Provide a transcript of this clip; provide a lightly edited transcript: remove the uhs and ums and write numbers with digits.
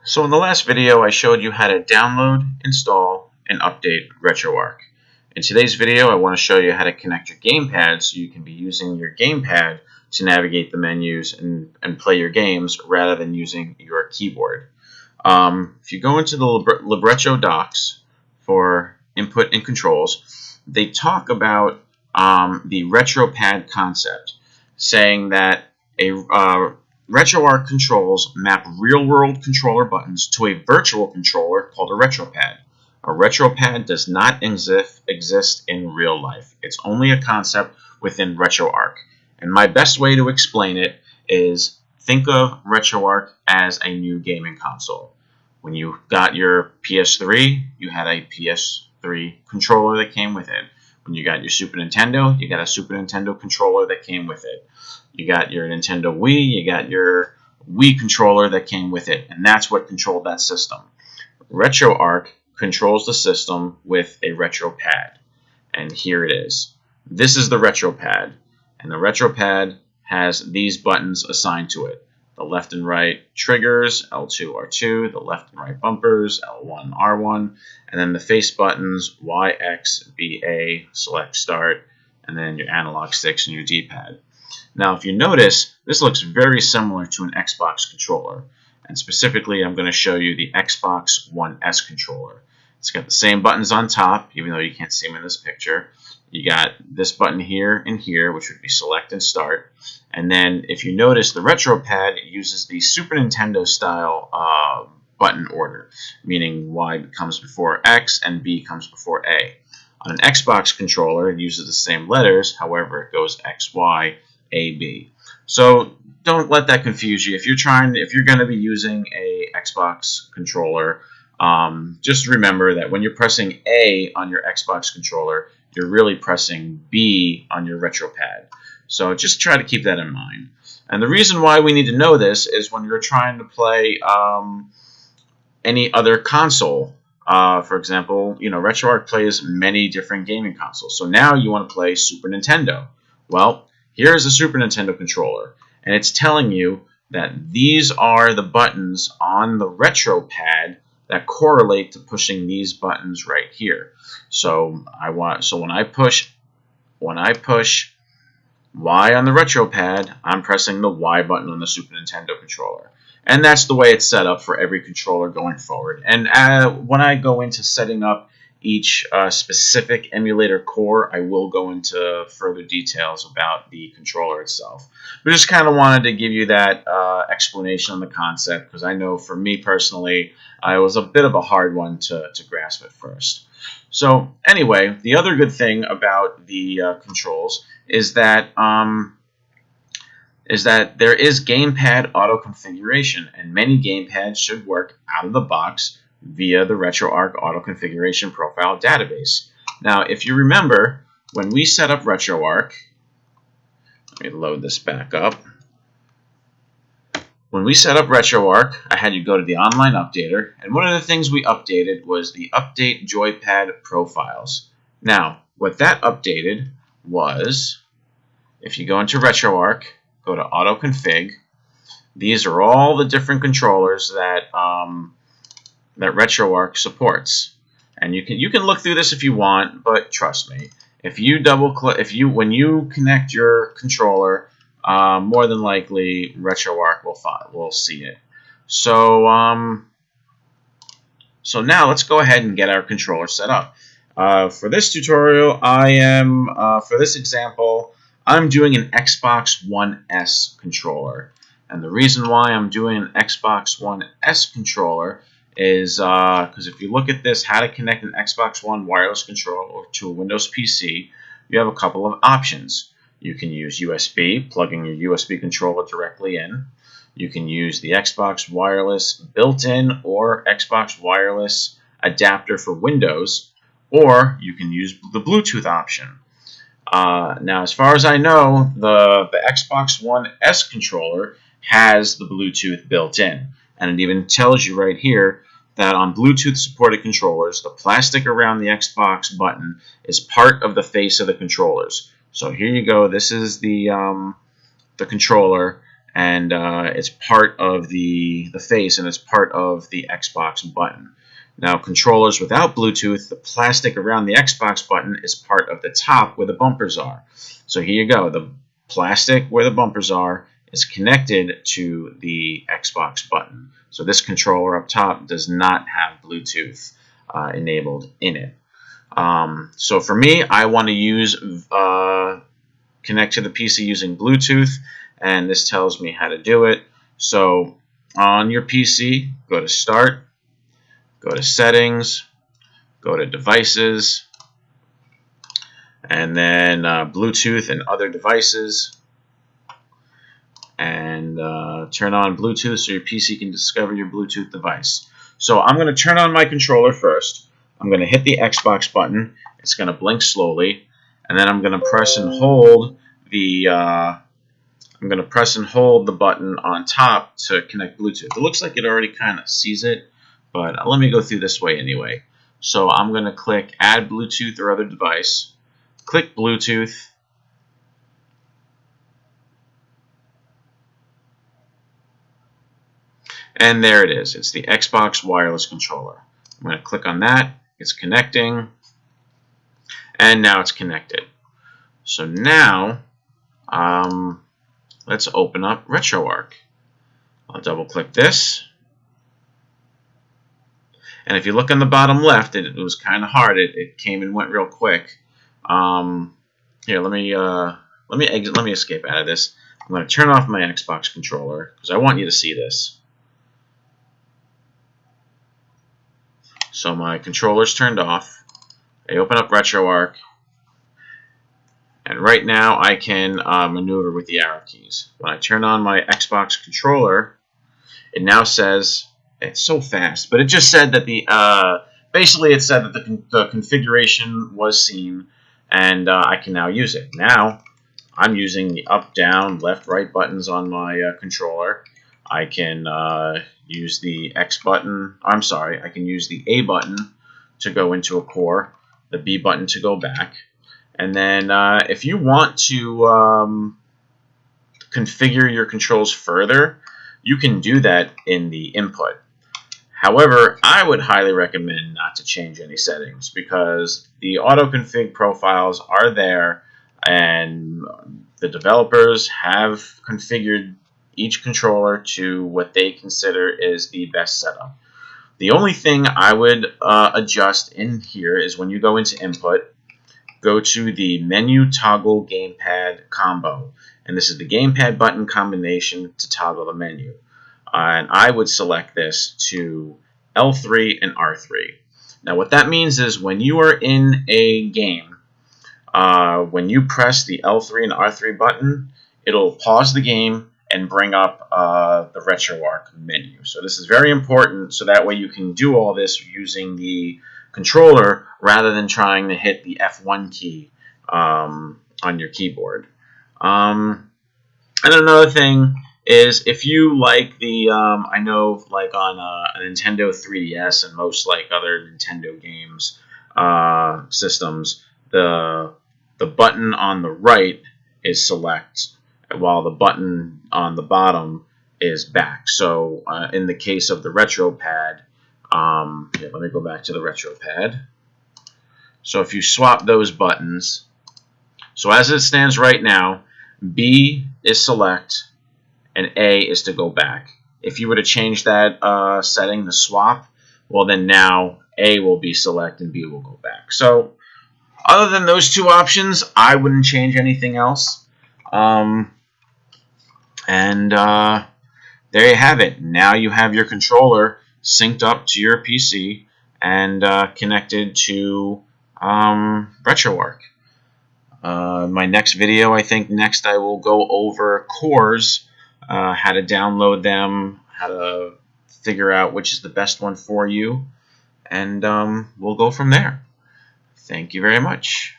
So in the last video, I showed you how to download, install, and update Retroarch. In today's video, I want to show you how to connect your gamepad so you can be using your gamepad to navigate the menus and play your games rather than using your keyboard. If you go into the Libretto docs for input and controls, they talk about the RetroPad concept, saying that a Retroarch controls map real-world controller buttons to a virtual controller called a RetroPad. A RetroPad does not exist in real life. It's only a concept within Retroarch. And my best way to explain it is think of Retroarch as a new gaming console. When you got your PS3, you had a PS3 controller that came with it. When you got your Super Nintendo, you got a Super Nintendo controller that came with it. You got your Nintendo Wii, you got your Wii controller that came with it, and that's what controlled that system. Retroarch controls the system with a RetroPad, and here it is. This is the RetroPad, and the RetroPad has these buttons assigned to it. The left and right triggers, L2, R2, the left and right bumpers, L1, R1, and then the face buttons, Y, X, B, A, select start, and then your analog sticks and your D-pad. Now, if you notice, this looks very similar to an Xbox controller, and specifically, I'm going to show you the Xbox One S controller. It's got the same buttons on top, even though you can't see them in this picture. You got this button here and here, which would be select and start. And then, if you notice, the RetroPad uses the Super Nintendo style button order, meaning Y comes before X and B comes before A. On an Xbox controller, it uses the same letters, however, it goes X, Y, A, B. So don't let that confuse you. If you're going to be using a Xbox controller, just remember that when you're pressing A on your Xbox controller, you're really pressing B on your RetroPad. So just try to keep that in mind. And the reason why we need to know this is when you're trying to play any other console. For example, Retroarch plays many different gaming consoles. So now you want to play Super Nintendo. Well, here's a Super Nintendo controller, and it's telling you that these are the buttons on the RetroPad that correlate to pushing these buttons right here. So when I push Y on the RetroPad, I'm pressing the Y button on the Super Nintendo controller. And that's the way it's set up for every controller going forward. And when I go into setting up each specific emulator core, I will go into further details about the controller itself. But just kind of wanted to give you that explanation on the concept, because I know for me personally, it was a bit of a hard one to grasp at first. So anyway, the other good thing about the controls is that there is gamepad auto configuration, and many gamepads should work out of the box via the Retroarch auto configuration profile database. Now, if you remember, when we set up Retroarch, let me load this back up. When we set up Retroarch, I had you go to the online updater, and one of the things we updated was the update joypad profiles. Now, what that updated was, if you go into Retroarch, go to auto config, these are all the different controllers that that Retroarch supports. And you can look through this if you want, but trust me, if you when you connect your controller, more than likely Retroarch will see it. So so now let's go ahead and get our controller set up. For this tutorial, for this example, I'm doing an Xbox One S controller. And the reason why I'm doing an Xbox One S controller is because if you look at this, how to connect an Xbox One wireless controller to a Windows PC, you have a couple of options. You can use USB, plugging your USB controller directly in. You can use the Xbox Wireless built-in or Xbox Wireless adapter for Windows, or you can use the Bluetooth option. Now, as far as I know, the Xbox One S controller has the Bluetooth built in, and it even tells you right here that on Bluetooth-supported controllers, the plastic around the Xbox button is part of the face of the controllers. So here you go. This is the controller, and it's part of the face, and it's part of the Xbox button. Now, controllers without Bluetooth, the plastic around the Xbox button is part of the top where the bumpers are. So here you go. The plastic where the bumpers are is connected to the Xbox button. So this controller up top does not have Bluetooth enabled in it. So for me, I want to use connect to the PC using Bluetooth, and this tells me how to do it. So on your PC, go to Start, go to Settings, go to Devices, and then Bluetooth and other devices, and turn on Bluetooth so your PC can discover your Bluetooth device. So I'm going to turn on my controller first. I'm going to hit the Xbox button. It's going to blink slowly, and then I'm going to press and hold the button on top to connect Bluetooth. It looks like it already kind of sees it, but let me go through this way anyway. So I'm going to click Add Bluetooth or other device, click Bluetooth, and there it is. It's the Xbox wireless controller. I'm going to click on that. It's connecting, and now it's connected. So now let's open up Retroarch. I'll double click this, and if you look on the bottom left, it was kind of hard. It came and went real quick. Here, let me escape out of this. I'm going to turn off my Xbox controller because I want you to see this. So my controller's turned off. I open up Retroarch, and right now I can maneuver with the arrow keys. When I turn on my Xbox controller, it now says, it's so fast, but it just said that basically it said that the configuration was seen, and I can now use it. Now I'm using the up, down, left, right buttons on my controller. I can use the X button. I'm sorry, I can use the A button to go into a core, the B button to go back. And then if you want to configure your controls further, you can do that in the input. However, I would highly recommend not to change any settings because the auto config profiles are there, and the developers have configured each controller to what they consider is the best setup. The only thing I would adjust in here is when you go into input, go to the menu toggle gamepad combo, and this is the gamepad button combination to toggle the menu. And I would select this to L3 and R3. Now what that means is when you are in a game, when you press the L3 and R3 button, it'll pause the game and bring up the Retroarch menu. So this is very important, so that way you can do all this using the controller rather than trying to hit the F1 key on your keyboard. And another thing is, if you like the, I know like on a Nintendo 3DS and most like other Nintendo games systems, the button on the right is select, while the button on the bottom is back. So in the case of the RetroPad, here, let me go back to the RetroPad. So if you swap those buttons, so as it stands right now, B is select and A is to go back. If you were to change that setting, the swap, well then now A will be select and B will go back. So other than those two options, I wouldn't change anything else. There you have it. Now you have your controller synced up to your PC and connected to Retroarch. My next video, I think next I will go over cores, how to download them, how to figure out which is the best one for you, and we'll go from there. Thank you very much.